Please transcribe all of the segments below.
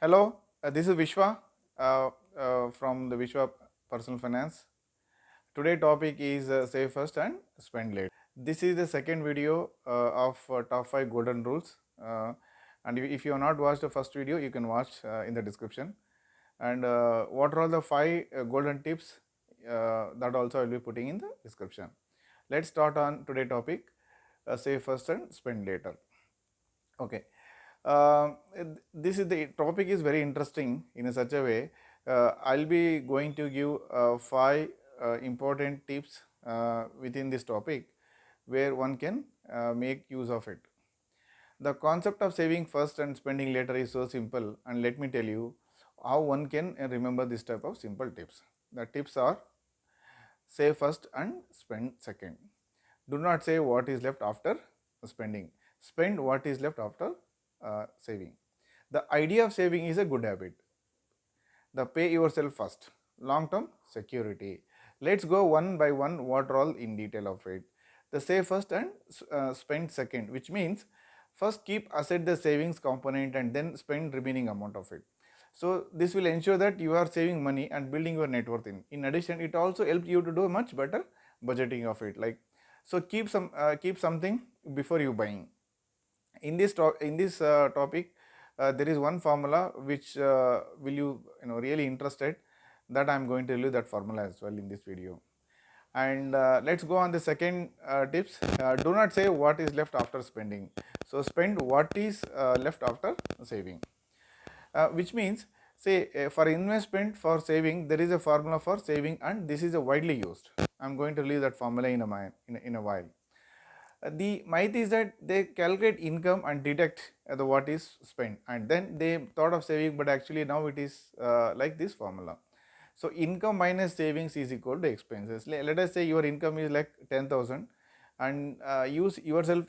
Hello, this is Vishwa from the Vishwa Personal Finance. Today topic is save first and spend later. This is the second video of top 5 golden rules, and if you have not watched the first video, you can watch in the description. And what are all the 5 golden tips that also I will be putting in the description. Let's start on today topic, save first and spend later. Okay. This is the topic is very interesting in a such a way. I'll be going to give 5 important tips within this topic where one can make use of it. The concept of saving first and spending later is so simple, and let me tell you how one can remember this type of simple tips. The tips are: save first and spend second. Do not save what is left after spending. Spend what is left after saving. The idea of saving is a good habit. The pay yourself first. Long term security. Let's go one by one what all in detail of it. The save first and spend second, which means first keep aside the savings component and then spend remaining amount of it. So this will ensure that you are saving money and building your net worth in. In addition, it also helps you to do much better budgeting of it. Like, so keep something before you buying. In this topic, there is one formula which will you really interested, that I am going to tell you that formula as well in this video. And let's go on the second tips. Do not save what is left after spending. So spend what is left after saving, which means, say for investment, for saving, there is a formula for saving, and this is a widely used. I am going to leave that formula in a while. The myth is that they calculate income and deduct the what is spent, and then they thought of saving, but actually now it is like this formula. So income minus savings is equal to expenses. Let us say your income is like 10,000, and use yourself,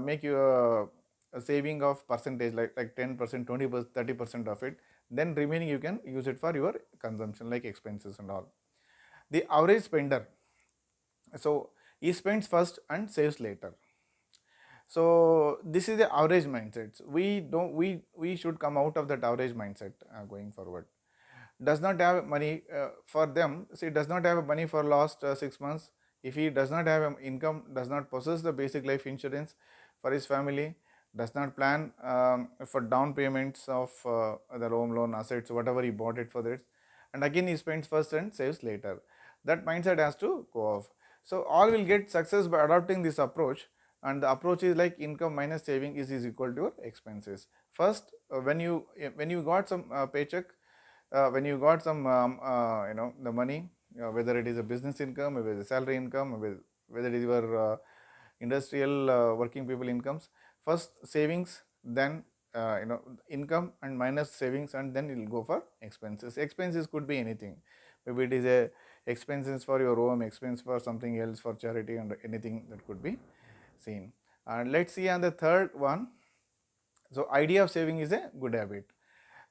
make your a saving of percentage like 10%, 20%, 30% of it. Then remaining you can use it for your consumption like expenses and all. The average spender, so he spends first and saves later. So this is the average mindset. We should come out of that average mindset going forward. Does not have money for them. See, does not have money for last 6 months. If he does not have income, does not possess the basic life insurance for his family, does not plan for down payments of the home loan assets, whatever he bought it for this, and again he spends first and saves later. That mindset has to go off. So all will get success by adopting this approach, and the approach is like income minus saving is equal to your expenses. First, when you got some paycheck, when you got some the money, whether it is a business income, whether it is a salary income, whether it is your industrial working people incomes, first savings, then income and minus savings, and then it will go for expenses. Expenses could be anything. Maybe it is a expenses for your home, expense for something else, for charity, and anything that could be seen. And let's see on the third one. So idea of saving is a good habit.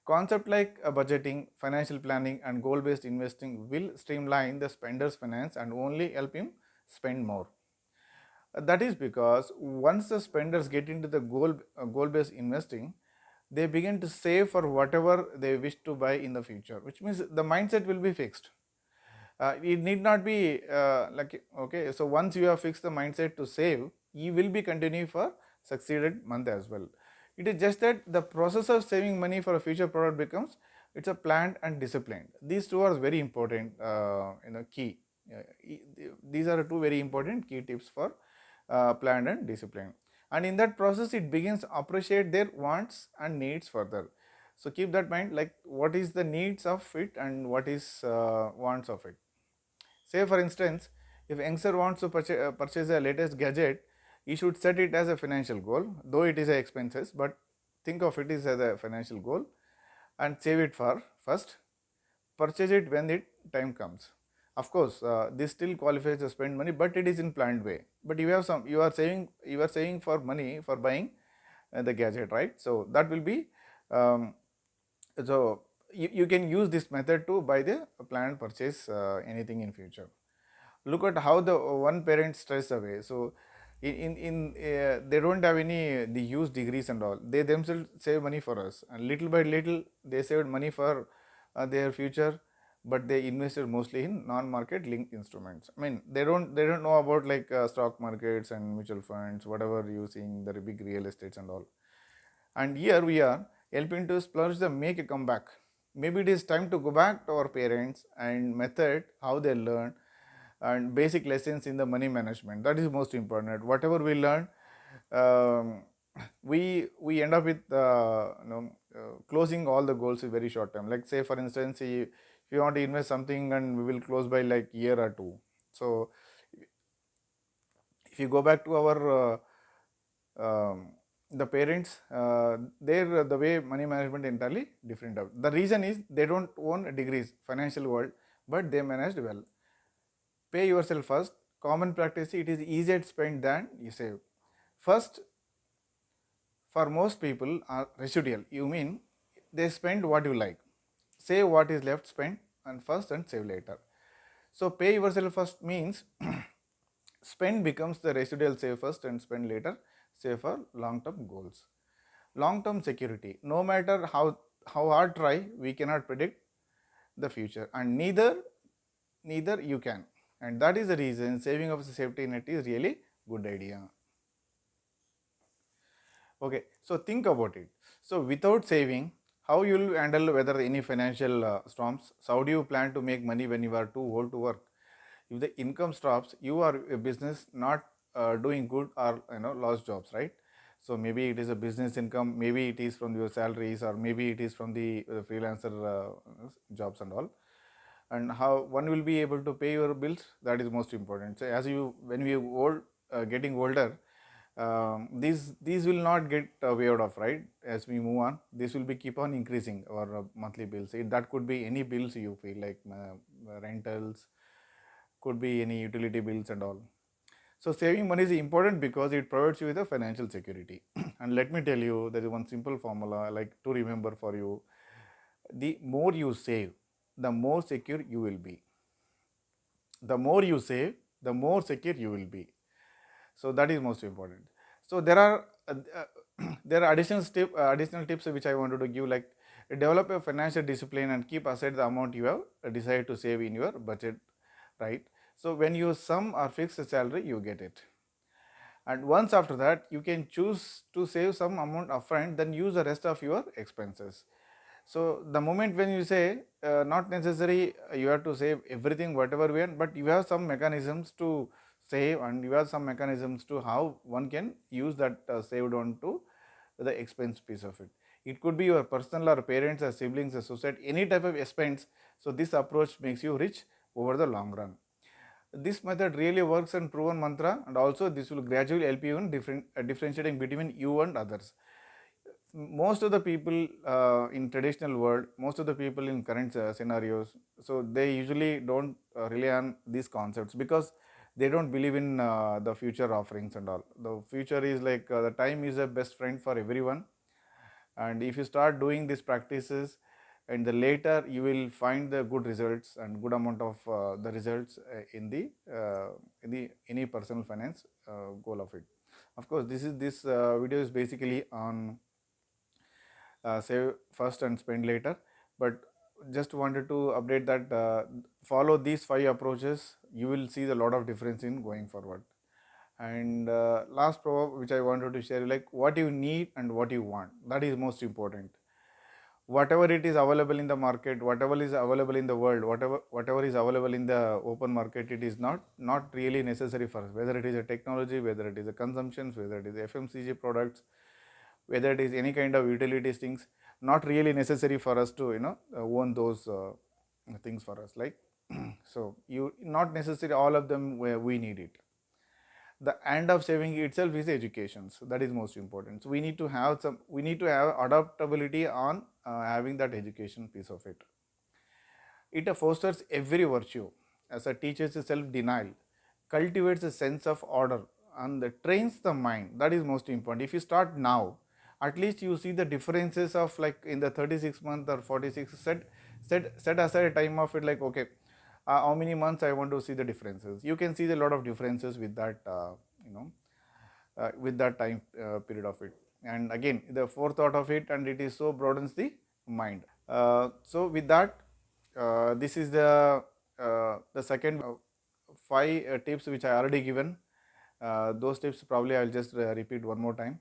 Concept like budgeting, financial planning, and goal based investing will streamline the spender's finance and only help him spend more. That is because once the spenders get into the goal based investing, they begin to save for whatever they wish to buy in the future, which means the mindset will be fixed. It need not be like, okay, so once you have fixed the mindset to save, you will be continuing for succeeded month as well. It is just that the process of saving money for a future product becomes, it's a planned and disciplined. These two are very important, key. These are two very important key tips for planned and disciplined. And in that process, it begins to appreciate their wants and needs further. So keep that mind, like what is the needs of it and what is wants of it. Say for instance, if youngster wants to purchase a latest gadget, he should set it as a financial goal, though it is a expenses, but think of it as a financial goal and save it for first, purchase it when the time comes. Of course, this still qualifies to spend money, but it is in planned way. But you are saving for money for buying the gadget, right? So that will be um, so you can use this method to buy the planned purchase anything in future. Look at how the one parent stress away. So They don't have any the use degrees and all. They themselves save money for us, and little by little they saved money for their future, but they invested mostly in non-market linked instruments. I mean, they don't know about like stock markets and mutual funds, whatever you seeing the big real estates and all. And here we are helping to splurge them make a comeback. Maybe it is time to go back to our parents and method how they learn and basic lessons in the money management. That is most important. Whatever we learn, um, we end up with closing all the goals in very short time. Like say for instance, if you want to invest something and we will close by like year or two. So if you go back to our the parents, their the way money management entirely different. The reason is they don't own degrees, financial world, but they managed well. Pay yourself first. Common practice, it is easier to spend than you save. First, for most people are residual. You mean they spend what you like, save what is left, spend and first and save later. So pay yourself first means spend becomes the residual, save first and spend later, save for long-term goals. Long-term security. No matter how hard try, we cannot predict the future, and neither you can. And that is the reason saving of the safety net is really good idea. Okay, so think about it. So without saving, how you will handle whether any financial storms? So how do you plan to make money when you are too old to work? If the income stops, you are a business not doing good or lost jobs, right? So maybe it is a business income, maybe it is from your salaries, or maybe it is from the freelancer jobs and all. And how one will be able to pay your bills, that is most important. So as you when we old getting older, these will not get waived off, right? As we move on, this will be keep on increasing our monthly bills. That could be any bills you feel like rentals, could be any utility bills and all. So saving money is important because it provides you with a financial security. And let me tell you, there is one simple formula like to remember for you: the more you save, the more secure you will be. The more you save, the more secure you will be. So that is most important. So there are there are additional tips which I wanted to give, like develop a financial discipline and keep aside the amount you have decided to save in your budget, right? So when you sum or fix a salary, you get it. And once after that, you can choose to save some amount upfront, then use the rest of your expenses. So the moment when you say not necessary you have to save everything whatever we want, but you have some mechanisms to save, and you have some mechanisms to how one can use that saved on to the expense piece of it. It could be your personal or parents or siblings or society, any type of expense. So this approach makes you rich over the long run. This method really works and proven mantra, and also this will gradually help you in differentiating between you and others. Most of the people in traditional world, most of the people in current scenarios, so they usually don't rely on these concepts because they don't believe in the future offerings and all. The future is like the time is a best friend for everyone, and if you start doing these practices, and the later you will find the good results and good amount of the results in the any personal finance goal of it. Of course, this video is basically on save first and spend later, but just wanted to update that follow these 5 approaches, you will see a lot of difference in going forward. And last proverb which I wanted to share, like what you need and what you want, that is most important. Whatever it is available in the market, whatever is available in the world, whatever is available in the open market, it is not really necessary for us, whether it is a technology, whether it is a consumptions, whether it is FMCG products, whether it is any kind of utilities things, not really necessary for us to own those things for us, like so you not necessary all of them where we need it. The end of saving itself is education, so that is most important. So we need to have adaptability on having that education piece of it. It fosters every virtue, as a teaches self-denial, cultivates a sense of order, and trains the mind. That is most important. If you start now, at least you see the differences of like in the 36 month or 46. Set aside a time of it, like okay, how many months I want to see the differences. You can see a lot of differences with that. with that time period of it. And again, the forethought of it, and it is so broadens the mind. So with that, this is the second 5 tips which I already given. Those tips probably I'll just repeat one more time.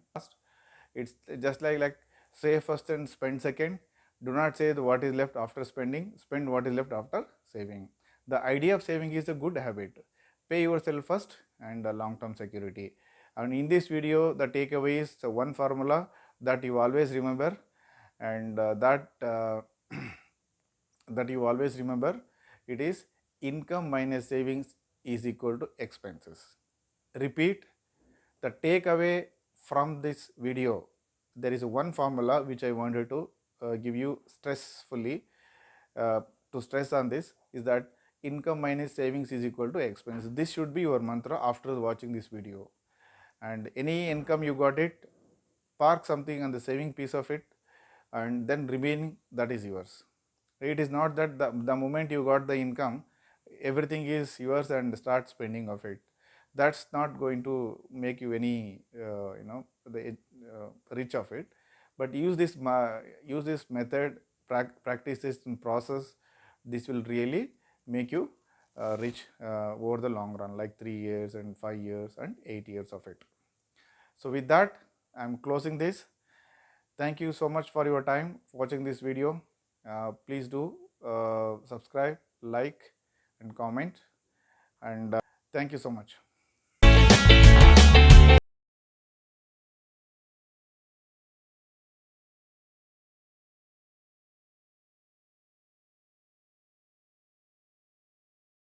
It's just like save first and spend second. Do not say what is left after spending. Spend what is left after saving. The idea of saving is a good habit. Pay yourself first and long-term security. And in this video, the takeaway is one formula that you always remember, and that you always remember. It is income minus savings is equal to expenses. Repeat the takeaway from this video. There is one formula which I wanted to give you stressfully to stress on this, is that income minus savings is equal to expense. This should be your mantra after watching this video. And any income you got it, park something on the saving piece of it, and then remaining, that is yours. It is not that the moment you got the income, everything is yours and start spending of it. That's not going to make you any rich of it. But use this method, practice this process. This will really make you rich over the long run, like 3 years and 5 years and 8 years of it. So with that, I'm closing this. Thank you so much for your time watching this video. Please do subscribe, like and comment, and thank you so much.